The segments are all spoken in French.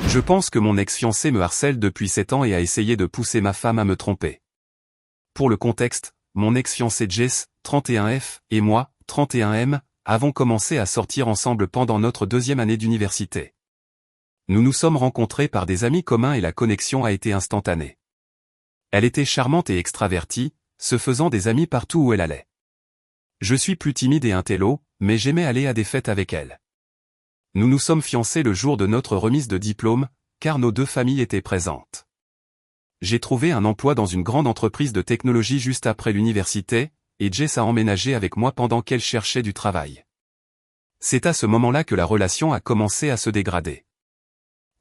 Je pense que mon ex-fiancé me harcèle depuis 7 ans et a essayé de pousser ma femme à me tromper. Pour le contexte, mon ex-fiancé Jess, 31F, et moi, 31M, avons commencé à sortir ensemble pendant notre 2e année d'université. Nous nous sommes rencontrés par des amis communs et la connexion a été instantanée. Elle était charmante et extravertie, se faisant des amis partout où elle allait. Je suis plus timide et intello, mais j'aimais aller à des fêtes avec elle. Nous nous sommes fiancés le jour de notre remise de diplôme, car nos 2 familles étaient présentes. J'ai trouvé un emploi dans une grande entreprise de technologie juste après l'université, et Jess a emménagé avec moi pendant qu'elle cherchait du travail. C'est à ce moment-là que la relation a commencé à se dégrader.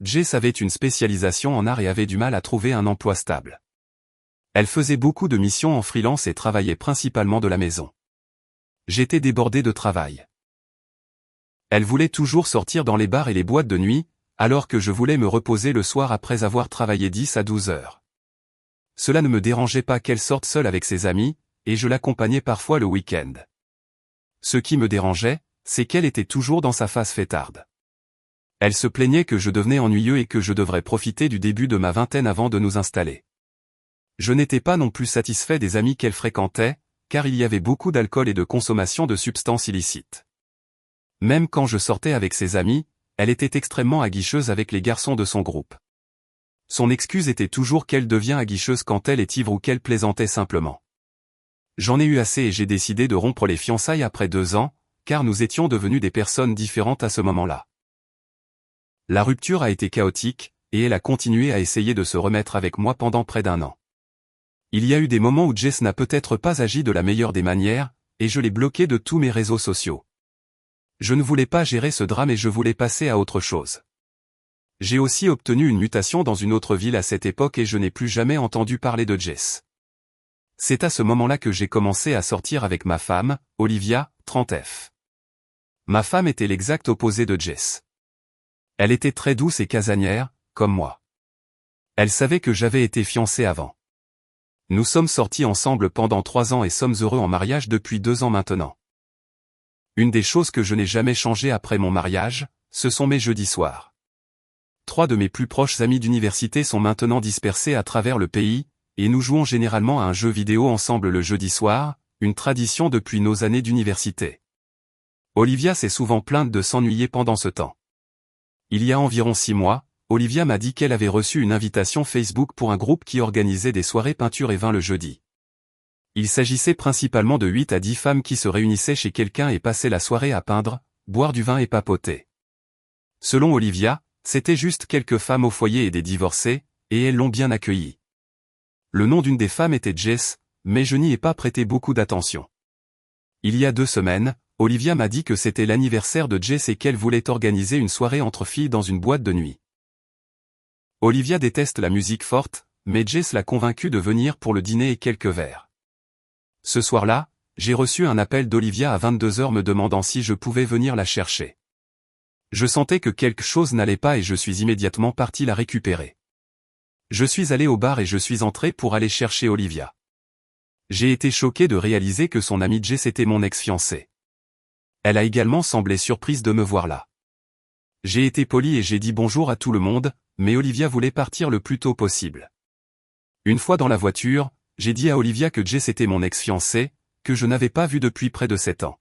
Jess avait une spécialisation en art et avait du mal à trouver un emploi stable. Elle faisait beaucoup de missions en freelance et travaillait principalement de la maison. J'étais débordé de travail. Elle voulait toujours sortir dans les bars et les boîtes de nuit, alors que je voulais me reposer le soir après avoir travaillé 10 à 12 heures. Cela ne me dérangeait pas qu'elle sorte seule avec ses amis, et je l'accompagnais parfois le week-end. Ce qui me dérangeait, c'est qu'elle était toujours dans sa phase fêtarde. Elle se plaignait que je devenais ennuyeux et que je devrais profiter du début de ma vingtaine avant de nous installer. Je n'étais pas non plus satisfait des amis qu'elle fréquentait, car il y avait beaucoup d'alcool et de consommation de substances illicites. Même quand je sortais avec ses amis, elle était extrêmement aguicheuse avec les garçons de son groupe. Son excuse était toujours qu'elle devient aguicheuse quand elle est ivre ou qu'elle plaisantait simplement. J'en ai eu assez et j'ai décidé de rompre les fiançailles après 2 ans, car nous étions devenus des personnes différentes à ce moment-là. La rupture a été chaotique, et elle a continué à essayer de se remettre avec moi pendant près d'1 an. Il y a eu des moments où Jess n'a peut-être pas agi de la meilleure des manières, et je l'ai bloquée de tous mes réseaux sociaux. Je ne voulais pas gérer ce drame et je voulais passer à autre chose. J'ai aussi obtenu une mutation dans une autre ville à cette époque et je n'ai plus jamais entendu parler de Jess. C'est à ce moment-là que j'ai commencé à sortir avec ma femme, Olivia, 30F. Ma femme était l'exact opposé de Jess. Elle était très douce et casanière, comme moi. Elle savait que j'avais été fiancé avant. Nous sommes sortis ensemble pendant 3 ans et sommes heureux en mariage depuis 2 ans maintenant. Une des choses que je n'ai jamais changé après mon mariage, ce sont mes jeudis soirs. 3 de mes plus proches amis d'université sont maintenant dispersés à travers le pays, et nous jouons généralement à un jeu vidéo ensemble le jeudi soir, une tradition depuis nos années d'université. Olivia s'est souvent plainte de s'ennuyer pendant ce temps. Il y a environ 6 mois, Olivia m'a dit qu'elle avait reçu une invitation Facebook pour un groupe qui organisait des soirées peinture et vin le jeudi. Il s'agissait principalement de 8 à 10 femmes qui se réunissaient chez quelqu'un et passaient la soirée à peindre, boire du vin et papoter. Selon Olivia, c'était juste quelques femmes au foyer et des divorcés, et elles l'ont bien accueilli. Le nom d'une des femmes était Jess, mais je n'y ai pas prêté beaucoup d'attention. Il y a 2 semaines, Olivia m'a dit que c'était l'anniversaire de Jess et qu'elle voulait organiser une soirée entre filles dans une boîte de nuit. Olivia déteste la musique forte, mais Jess l'a convaincue de venir pour le dîner et quelques verres. Ce soir-là, j'ai reçu un appel d'Olivia à 22 heures me demandant si je pouvais venir la chercher. Je sentais que quelque chose n'allait pas et je suis immédiatement parti la récupérer. Je suis allé au bar et je suis entré pour aller chercher Olivia. J'ai été choqué de réaliser que son amie Jess était mon ex-fiancée. Elle a également semblé surprise de me voir là. J'ai été poli et j'ai dit bonjour à tout le monde, mais Olivia voulait partir le plus tôt possible. Une fois dans la voiture, j'ai dit à Olivia que Jess était mon ex-fiancée, que je n'avais pas vu depuis près de 7 ans.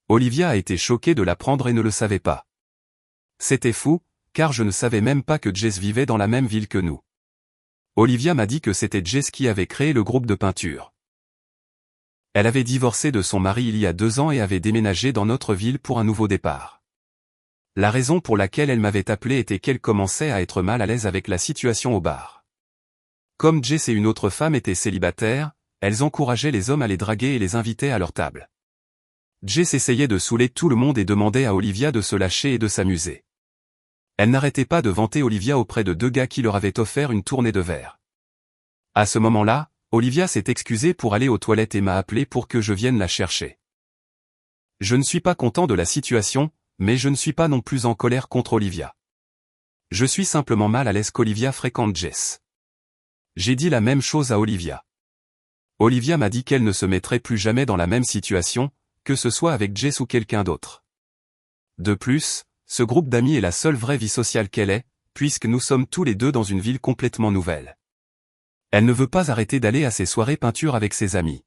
Olivia a été choquée de l'apprendre et ne le savait pas. C'était fou, car je ne savais même pas que Jess vivait dans la même ville que nous. Olivia m'a dit que c'était Jess qui avait créé le groupe de peinture. Elle avait divorcé de son mari il y a 2 ans et avait déménagé dans notre ville pour un nouveau départ. La raison pour laquelle elle m'avait appelé était qu'elle commençait à être mal à l'aise avec la situation au bar. Comme Jess et une autre femme étaient célibataires, elles encourageaient les hommes à les draguer et les invitaient à leur table. Jess essayait de saouler tout le monde et demandait à Olivia de se lâcher et de s'amuser. Elle n'arrêtait pas de vanter Olivia auprès de 2 gars qui leur avaient offert une tournée de verre. À ce moment-là, Olivia s'est excusée pour aller aux toilettes et m'a appelé pour que je vienne la chercher. Je ne suis pas content de la situation, mais je ne suis pas non plus en colère contre Olivia. Je suis simplement mal à l'aise qu'Olivia fréquente Jess. J'ai dit la même chose à Olivia. Olivia m'a dit qu'elle ne se mettrait plus jamais dans la même situation, que ce soit avec Jess ou quelqu'un d'autre. De plus, ce groupe d'amis est la seule vraie vie sociale qu'elle ait, puisque nous sommes tous les deux dans une ville complètement nouvelle. Elle ne veut pas arrêter d'aller à ses soirées peinture avec ses amis.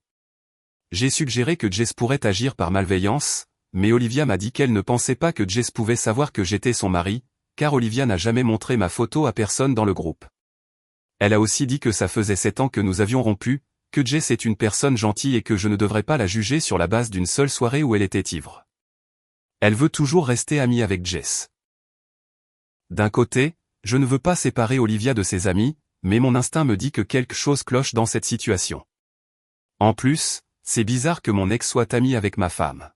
J'ai suggéré que Jess pourrait agir par malveillance, mais Olivia m'a dit qu'elle ne pensait pas que Jess pouvait savoir que j'étais son mari, car Olivia n'a jamais montré ma photo à personne dans le groupe. Elle a aussi dit que ça faisait 7 ans que nous avions rompu, que Jess est une personne gentille et que je ne devrais pas la juger sur la base d'une seule soirée où elle était ivre. Elle veut toujours rester amie avec Jess. D'un côté, je ne veux pas séparer Olivia de ses amis, mais mon instinct me dit que quelque chose cloche dans cette situation. En plus, c'est bizarre que mon ex soit ami avec ma femme.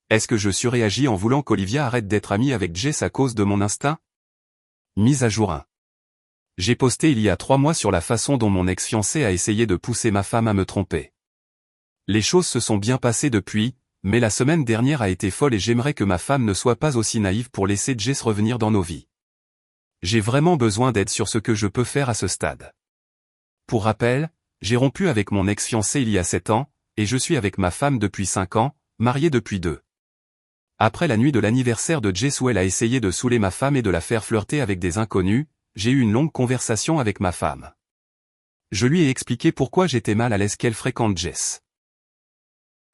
Est-ce que je surréagis en voulant qu'Olivia arrête d'être amie avec Jess à cause de mon instinct? Mise à jour 1. J'ai posté il y a 3 mois sur la façon dont mon ex-fiancé a essayé de pousser ma femme à me tromper. Les choses se sont bien passées depuis, mais la semaine dernière a été folle et j'aimerais que ma femme ne soit pas aussi naïve pour laisser Jess revenir dans nos vies. J'ai vraiment besoin d'aide sur ce que je peux faire à ce stade. Pour rappel, j'ai rompu avec mon ex-fiancé il y a 7 ans, et je suis avec ma femme depuis 5 ans, mariée depuis 2. Après la nuit de l'anniversaire de Jess où elle a essayé de saouler ma femme et de la faire flirter avec des inconnus, j'ai eu une longue conversation avec ma femme. Je lui ai expliqué pourquoi j'étais mal à l'aise qu'elle fréquente Jess.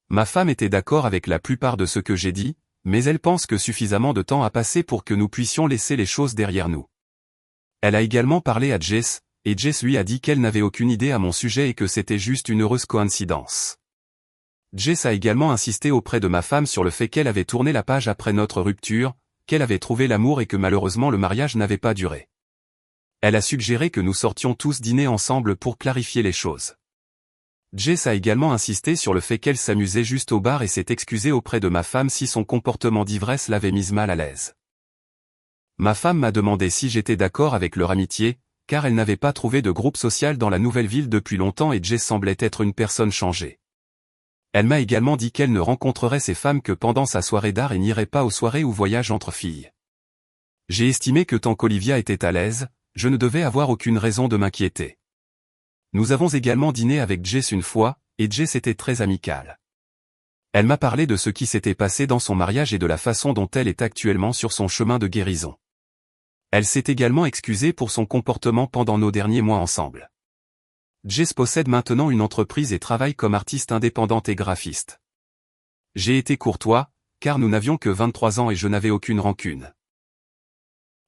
Ma femme était d'accord avec la plupart de ce que j'ai dit, mais elle pense que suffisamment de temps a passé pour que nous puissions laisser les choses derrière nous. Elle a également parlé à Jess, et Jess lui a dit qu'elle n'avait aucune idée à mon sujet et que c'était juste une heureuse coïncidence. Jess a également insisté auprès de ma femme sur le fait qu'elle avait tourné la page après notre rupture, qu'elle avait trouvé l'amour et que malheureusement le mariage n'avait pas duré. Elle a suggéré que nous sortions tous dîner ensemble pour clarifier les choses. Jess a également insisté sur le fait qu'elle s'amusait juste au bar et s'est excusée auprès de ma femme si son comportement d'ivresse l'avait mise mal à l'aise. Ma femme m'a demandé si j'étais d'accord avec leur amitié, car elle n'avait pas trouvé de groupe social dans la nouvelle ville depuis longtemps et Jess semblait être une personne changée. Elle m'a également dit qu'elle ne rencontrerait ces femmes que pendant sa soirée d'art et n'irait pas aux soirées ou voyages entre filles. J'ai estimé que tant qu'Olivia était à l'aise, je ne devais avoir aucune raison de m'inquiéter. Nous avons également dîné avec Jess une fois, et Jess était très amicale. Elle m'a parlé de ce qui s'était passé dans son mariage et de la façon dont elle est actuellement sur son chemin de guérison. Elle s'est également excusée pour son comportement pendant nos derniers mois ensemble. Jess possède maintenant une entreprise et travaille comme artiste indépendante et graphiste. J'ai été courtois, car nous n'avions que 23 ans et je n'avais aucune rancune.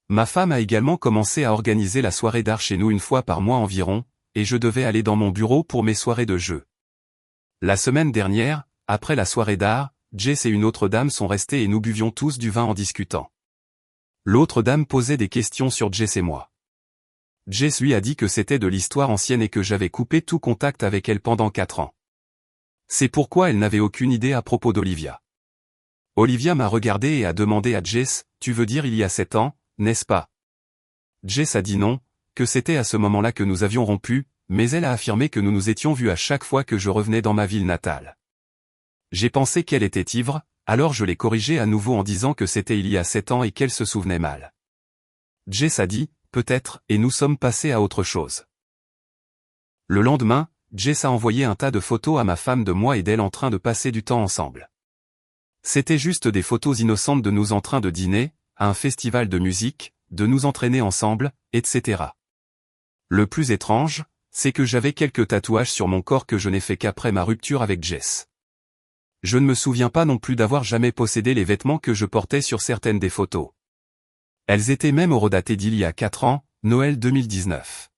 Ma femme a également commencé à organiser la soirée d'art chez nous une fois par mois environ, et je devais aller dans mon bureau pour mes soirées de jeu. La semaine dernière, après la soirée d'art, Jess et une autre dame sont restées et nous buvions tous du vin en discutant. L'autre dame posait des questions sur Jess et moi. Jess lui a dit que c'était de l'histoire ancienne et que j'avais coupé tout contact avec elle pendant 4 ans. C'est pourquoi elle n'avait aucune idée à propos d'Olivia. Olivia m'a regardé et a demandé à Jess, « Tu veux dire il y a 7 ans, n'est-ce pas ?» Jess a dit non, que c'était à ce moment-là que nous avions rompu, mais elle a affirmé que nous nous étions vus à chaque fois que je revenais dans ma ville natale. J'ai pensé qu'elle était ivre, alors je l'ai corrigée à nouveau en disant que c'était il y a 7 ans et qu'elle se souvenait mal. Jess a dit, peut-être, et nous sommes passés à autre chose. Le lendemain, Jess a envoyé un tas de photos à ma femme de moi et d'elle en train de passer du temps ensemble. C'était juste des photos innocentes de nous en train de dîner, à un festival de musique, de nous entraîner ensemble, etc. Le plus étrange, c'est que j'avais quelques tatouages sur mon corps que je n'ai fait qu'après ma rupture avec Jess. Je ne me souviens pas non plus d'avoir jamais possédé les vêtements que je portais sur certaines des photos. Elles étaient même horodatées d'il y a 4 ans, Noël 2019.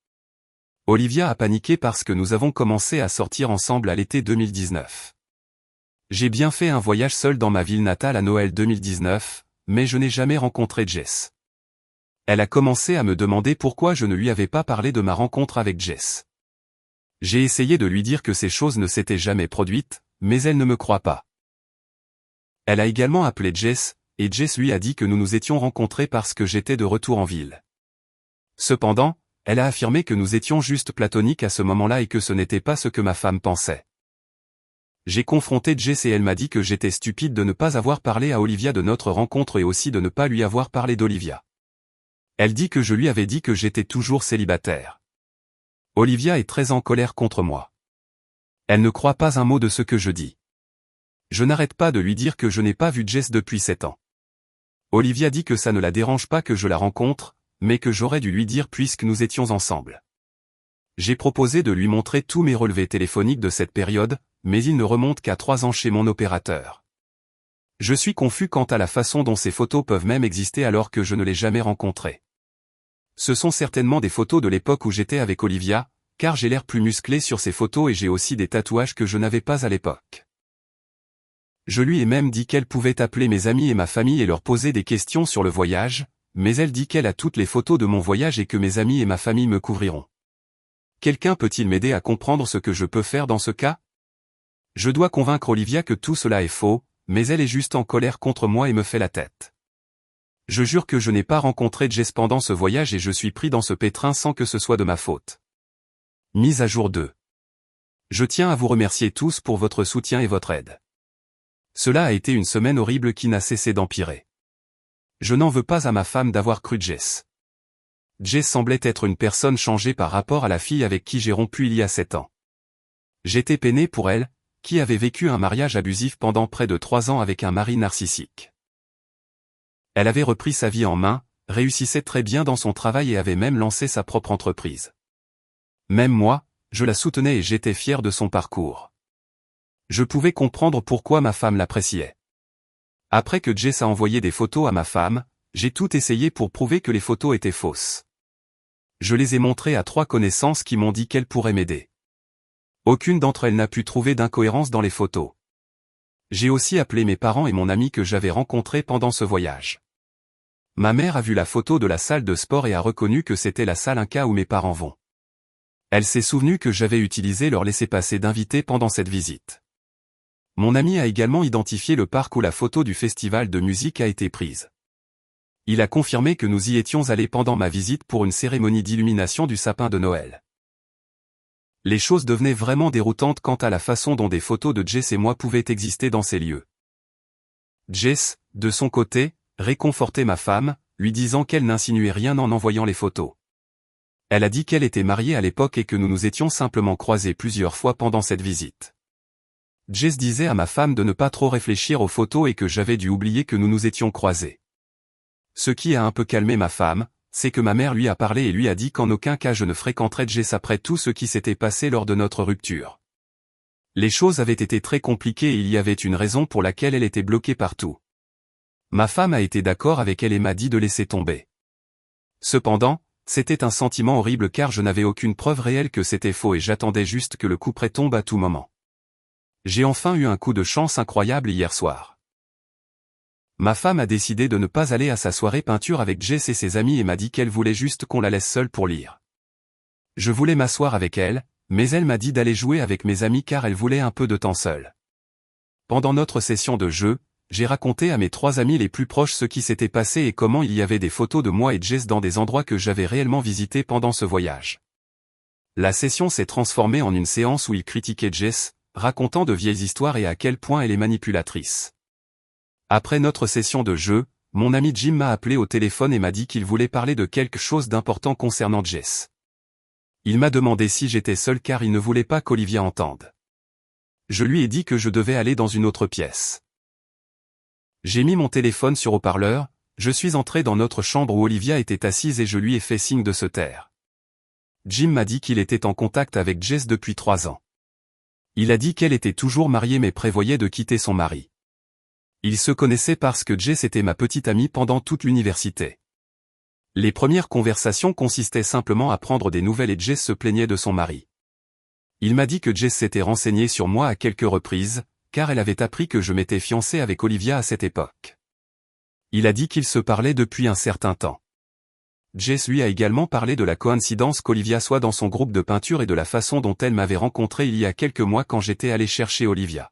Olivia a paniqué parce que nous avons commencé à sortir ensemble à l'été 2019. J'ai bien fait un voyage seul dans ma ville natale à Noël 2019, mais je n'ai jamais rencontré Jess. Elle a commencé à me demander pourquoi je ne lui avais pas parlé de ma rencontre avec Jess. J'ai essayé de lui dire que ces choses ne s'étaient jamais produites, mais elle ne me croit pas. Elle a également appelé Jess, et Jess lui a dit que nous nous étions rencontrés parce que j'étais de retour en ville. Cependant, elle a affirmé que nous étions juste platoniques à ce moment-là et que ce n'était pas ce que ma femme pensait. J'ai confronté Jess et elle m'a dit que j'étais stupide de ne pas avoir parlé à Olivia de notre rencontre et aussi de ne pas lui avoir parlé d'Olivia. Elle dit que je lui avais dit que j'étais toujours célibataire. Olivia est très en colère contre moi. Elle ne croit pas un mot de ce que je dis. Je n'arrête pas de lui dire que je n'ai pas vu Jess depuis 7 ans. Olivia dit que ça ne la dérange pas que je la rencontre, mais que j'aurais dû lui dire puisque nous étions ensemble. J'ai proposé de lui montrer tous mes relevés téléphoniques de cette période, mais il ne remonte qu'à 3 ans chez mon opérateur. Je suis confus quant à la façon dont ces photos peuvent même exister alors que je ne l'ai jamais rencontré. Ce sont certainement des photos de l'époque où j'étais avec Olivia, car j'ai l'air plus musclé sur ces photos et j'ai aussi des tatouages que je n'avais pas à l'époque. Je lui ai même dit qu'elle pouvait appeler mes amis et ma famille et leur poser des questions sur le voyage, mais elle dit qu'elle a toutes les photos de mon voyage et que mes amis et ma famille me couvriront. Quelqu'un peut-il m'aider à comprendre ce que je peux faire dans ce cas? Je dois convaincre Olivia que tout cela est faux, mais elle est juste en colère contre moi et me fait la tête. Je jure que je n'ai pas rencontré Jess pendant ce voyage et je suis pris dans ce pétrin sans que ce soit de ma faute. Mise à jour 2. Je tiens à vous remercier tous pour votre soutien et votre aide. Cela a été une semaine horrible qui n'a cessé d'empirer. Je n'en veux pas à ma femme d'avoir cru Jess. Jess semblait être une personne changée par rapport à la fille avec qui j'ai rompu il y a 7 ans. J'étais peiné pour elle, qui avait vécu un mariage abusif pendant près de 3 ans avec un mari narcissique. Elle avait repris sa vie en main, réussissait très bien dans son travail et avait même lancé sa propre entreprise. Même moi, je la soutenais et j'étais fier de son parcours. Je pouvais comprendre pourquoi ma femme l'appréciait. Après que Jess a envoyé des photos à ma femme, j'ai tout essayé pour prouver que les photos étaient fausses. Je les ai montrées à 3 connaissances qui m'ont dit qu'elles pourraient m'aider. Aucune d'entre elles n'a pu trouver d'incohérence dans les photos. J'ai aussi appelé mes parents et mon ami que j'avais rencontré pendant ce voyage. Ma mère a vu la photo de la salle de sport et a reconnu que c'était la salle Inca où mes parents vont. Elle s'est souvenue que j'avais utilisé leur laissez-passer d'invités pendant cette visite. Mon ami a également identifié le parc où la photo du festival de musique a été prise. Il a confirmé que nous y étions allés pendant ma visite pour une cérémonie d'illumination du sapin de Noël. Les choses devenaient vraiment déroutantes quant à la façon dont des photos de Jess et moi pouvaient exister dans ces lieux. Jess, de son côté, réconfortait ma femme, lui disant qu'elle n'insinuait rien en envoyant les photos. Elle a dit qu'elle était mariée à l'époque et que nous nous étions simplement croisés plusieurs fois pendant cette visite. Jess disait à ma femme de ne pas trop réfléchir aux photos et que j'avais dû oublier que nous nous étions croisés. Ce qui a un peu calmé ma femme, c'est que ma mère lui a parlé et lui a dit qu'en aucun cas je ne fréquenterais Jess après tout ce qui s'était passé lors de notre rupture. Les choses avaient été très compliquées et il y avait une raison pour laquelle elle était bloquée partout. Ma femme a été d'accord avec elle et m'a dit de laisser tomber. Cependant, c'était un sentiment horrible car je n'avais aucune preuve réelle que c'était faux et j'attendais juste que le couperet tombe à tout moment. J'ai enfin eu un coup de chance incroyable hier soir. Ma femme a décidé de ne pas aller à sa soirée peinture avec Jess et ses amis et m'a dit qu'elle voulait juste qu'on la laisse seule pour lire. Je voulais m'asseoir avec elle, mais elle m'a dit d'aller jouer avec mes amis car elle voulait un peu de temps seule. Pendant notre session de jeu, j'ai raconté à mes 3 amis les plus proches ce qui s'était passé et comment il y avait des photos de moi et Jess dans des endroits que j'avais réellement visités pendant ce voyage. La session s'est transformée en une séance où ils critiquaient Jess, racontant de vieilles histoires et à quel point elle est manipulatrice. Après notre session de jeu, mon ami Jim m'a appelé au téléphone et m'a dit qu'il voulait parler de quelque chose d'important concernant Jess. Il m'a demandé si j'étais seul car il ne voulait pas qu'Olivia entende. Je lui ai dit que je devais aller dans une autre pièce. J'ai mis mon téléphone sur haut-parleur, je suis entré dans notre chambre où Olivia était assise et je lui ai fait signe de se taire. Jim m'a dit qu'il était en contact avec Jess depuis 3 ans. Il a dit qu'elle était toujours mariée mais prévoyait de quitter son mari. Ils se connaissaient parce que Jess était ma petite amie pendant toute l'université. Les premières conversations consistaient simplement à prendre des nouvelles et Jess se plaignait de son mari. Il m'a dit que Jess s'était renseignée sur moi à quelques reprises, car elle avait appris que je m'étais fiancé avec Olivia à cette époque. Il a dit qu'ils se parlaient depuis un certain temps. Jess lui a également parlé de la coïncidence qu'Olivia soit dans son groupe de peinture et de la façon dont elle m'avait rencontré il y a quelques mois quand j'étais allé chercher Olivia.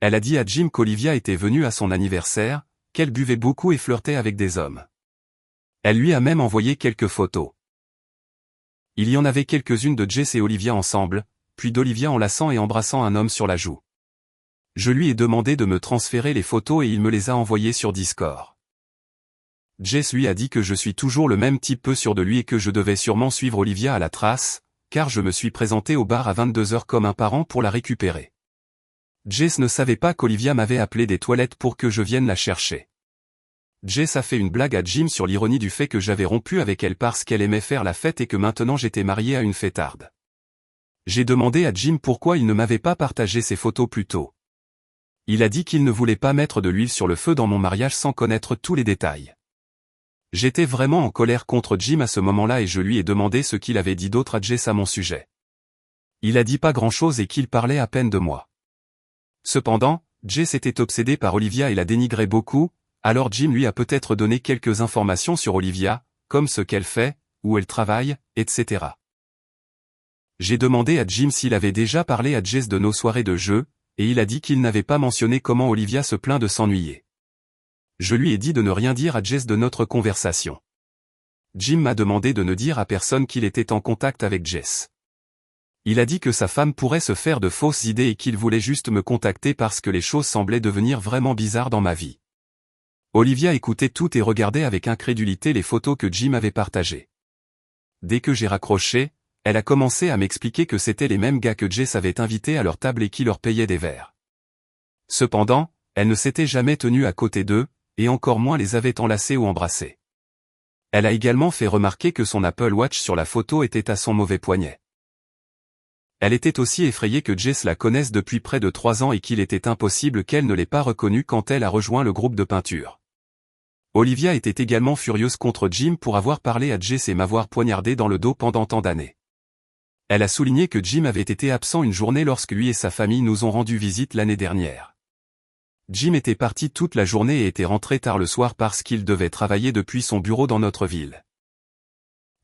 Elle a dit à Jim qu'Olivia était venue à son anniversaire, qu'elle buvait beaucoup et flirtait avec des hommes. Elle lui a même envoyé quelques photos. Il y en avait quelques-unes de Jess et Olivia ensemble, puis d'Olivia enlaçant et embrassant un homme sur la joue. Je lui ai demandé de me transférer les photos et il me les a envoyées sur Discord. Jess lui a dit que je suis toujours le même type peu sûr de lui et que je devais sûrement suivre Olivia à la trace, car je me suis présenté au bar à 22h comme un parent pour la récupérer. Jess ne savait pas qu'Olivia m'avait appelé des toilettes pour que je vienne la chercher. Jess a fait une blague à Jim sur l'ironie du fait que j'avais rompu avec elle parce qu'elle aimait faire la fête et que maintenant j'étais marié à une fêtarde. J'ai demandé à Jim pourquoi il ne m'avait pas partagé ses photos plus tôt. Il a dit qu'il ne voulait pas mettre de l'huile sur le feu dans mon mariage sans connaître tous les détails. J'étais vraiment en colère contre Jim à ce moment-là et je lui ai demandé ce qu'il avait dit d'autre à Jess à mon sujet. Il a dit pas grand-chose et qu'il parlait à peine de moi. Cependant, Jess était obsédée par Olivia et la dénigrait beaucoup, alors Jim lui a peut-être donné quelques informations sur Olivia, comme ce qu'elle fait, où elle travaille, etc. J'ai demandé à Jim s'il avait déjà parlé à Jess de nos soirées de jeu, et il a dit qu'il n'avait pas mentionné comment Olivia se plaint de s'ennuyer. Je lui ai dit de ne rien dire à Jess de notre conversation. Jim m'a demandé de ne dire à personne qu'il était en contact avec Jess. Il a dit que sa femme pourrait se faire de fausses idées et qu'il voulait juste me contacter parce que les choses semblaient devenir vraiment bizarres dans ma vie. Olivia écoutait tout et regardait avec incrédulité les photos que Jim avait partagées. Dès que j'ai raccroché, elle a commencé à m'expliquer que c'étaient les mêmes gars que Jess avait invités à leur table et qui leur payaient des verres. Cependant, elle ne s'était jamais tenue à côté d'eux, et encore moins les avait enlacés ou embrassés. Elle a également fait remarquer que son Apple Watch sur la photo était à son mauvais poignet. Elle était aussi effrayée que Jess la connaisse depuis près de 3 ans et qu'il était impossible qu'elle ne l'ait pas reconnue quand elle a rejoint le groupe de peinture. Olivia était également furieuse contre Jim pour avoir parlé à Jess et m'avoir poignardé dans le dos pendant tant d'années. Elle a souligné que Jim avait été absent une journée lorsque lui et sa famille nous ont rendu visite l'année dernière. Jim était parti toute la journée et était rentré tard le soir parce qu'il devait travailler depuis son bureau dans notre ville.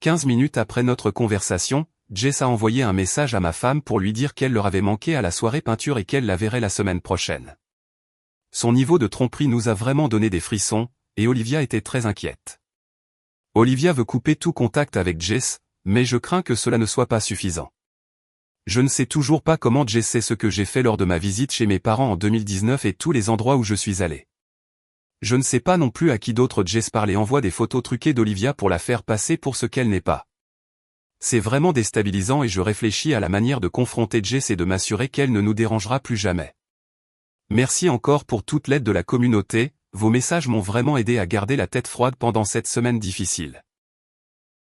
15 minutes après notre conversation, Jess a envoyé un message à ma femme pour lui dire qu'elle leur avait manqué à la soirée peinture et qu'elle la verrait la semaine prochaine. Son niveau de tromperie nous a vraiment donné des frissons, et Olivia était très inquiète. Olivia veut couper tout contact avec Jess, mais je crains que cela ne soit pas suffisant. Je ne sais toujours pas comment Jess sait ce que j'ai fait lors de ma visite chez mes parents en 2019 et tous les endroits où je suis allé. Je ne sais pas non plus à qui d'autre Jess parle et envoie des photos truquées d'Olivia pour la faire passer pour ce qu'elle n'est pas. C'est vraiment déstabilisant et je réfléchis à la manière de confronter Jess et de m'assurer qu'elle ne nous dérangera plus jamais. Merci encore pour toute l'aide de la communauté, vos messages m'ont vraiment aidé à garder la tête froide pendant cette semaine difficile.